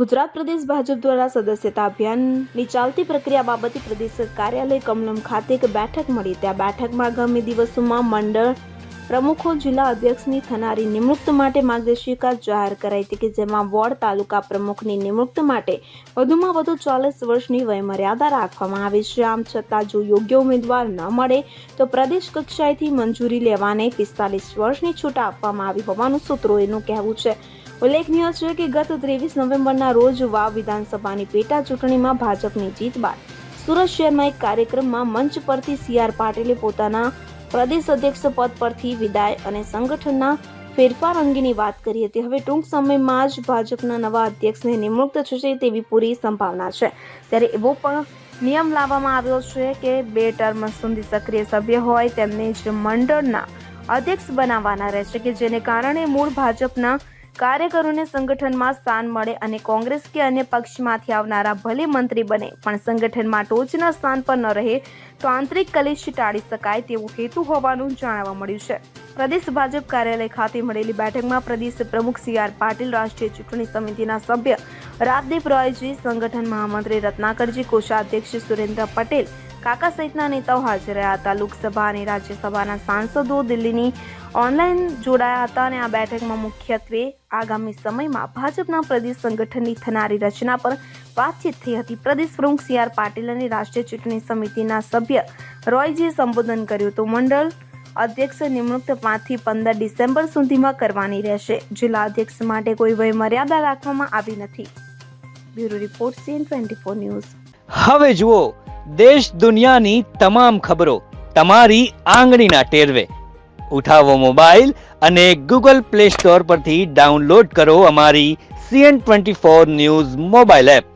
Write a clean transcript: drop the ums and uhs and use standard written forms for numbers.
ગુજરાત પ્રદેશ ભાજપ દ્વારા સદસ્યતા અભિયાનની ચાલતી પ્રક્રિયા બાબતે પ્રદેશ કાર્યાલય કમલમ ખાતે એક બેઠક મળી। ત્યાં બેઠકમાં આગામી દિવસોમાં મંડળ પ્રમુખો જિલ્લા અધ્યક્ષની થનારી નિમણૂક માટે માર્ગદર્શિકા જાહેર કરાઈ હતી કે જેમાં વોર્ડ તાલુકા પ્રમુખની નિમણૂક માટે વધુમાં વધુ 40 વર્ષની વયમર્યાદા રાખવામાં આવી છે। આમ છતાં જો યોગ્ય ઉમેદવાર ન મળે તો પ્રદેશ કક્ષાએથી મંજૂરી લેવાને 45 વર્ષની છૂટ આપવામાં આવી હોવાનું સૂત્રોનું કહેવું છે। ઉલ્લેખનીય છે કે ગત 23 નવેમ્બરના રોજ વાવ વિધાનસભાની પેટા ચૂંટણીમાં ભાજપની જીત બાદ સુરત શહેરમાં એક કાર્યક્રમમાં મંચ પરથી સી.આર. પાટીલે પોતાના પ્રદેશ અધ્યક્ષ પદ પરથી વિદાય અને સંગઠનના ફેરફાર અંગેની વાત કરી હતી। હવે ટૂંક સમયમાં જ ભાજપના નવા અધ્યક્ષની નિમણૂક થશે તેવી પૂરી સંભાવના છે। ત્યારે એવો પણ નિયમ લાવવામાં આવ્યો છે કે 2 ટર્મ સુધી સક્રિય સભ્ય હોય તેમને જ મંડળના અધ્યક્ષ બનાવવાના રહેશે કે જેને કારણે મૂળ ભાજપના કાર્યકરોને સંગઠનમાં સ્થાન મળે અને કોંગ્રેસ કે અન્ય પક્ષમાંથી આવનારા ભલે મંત્રી બને પણ સંગઠનમાં ટોચના સ્થાન પર ન રહે તો આંતરિક કલેશ ટાળી શકાય તેવું હેતુ હોવાનું જાણવા મળ્યું છે। પ્રદેશ ભાજપ કાર્યાલય ખાતે મળેલી બેઠકમાં પ્રદેશ પ્રમુખ સી.આર. પાટીલ, રાષ્ટ્રીય ચૂંટણી સમિતિના સભ્ય રાજદીપ રોયજી, સંગઠન મહામંત્રી રત્નાકરજી, કોષાધ્યક્ષ સુરેન્દ્ર પટેલ કાકા સહિતના નેતાઓ હાજર રહ્યા હતા। લોકસભા અને રાજ્યસભાના સાંસદો દિલ્હીની ઓનલાઈન જોડાયા હતા અને આ બેઠકમાં મુખ્યત્વે આગામી સમયમાં ભાજપના પ્રદેશ સંગઠનની થનારી રચના પર વાતચીત થઈ હતી। પ્રદેશ પ્રમુખ સી.આર. પાટીલ અને રાષ્ટ્રીય ચૂંટણી સમિતિના સભ્ય રોયજીએ સંબોધન કર્યું તો મંડળ અધ્યક્ષ નિમણૂક 5 થી 15 ડિસેમ્બર સુધીમાં કરવાની રહેશે। જિલ્લા અધ્યક્ષ માટે કોઈ વય મર્યાદા રાખવામાં આવી નથી। Bureau report CN24 news. હવે જુઓ દેશ દુનિયાની તમામ ખબરો તમારી આંગળીના ટેરવે। ઉઠાવો મોબાઈલ અને Google Play Store પરથી ડાઉનલોડ કરો અમારી CN24 ન્યૂઝ મોબાઈલ એપ।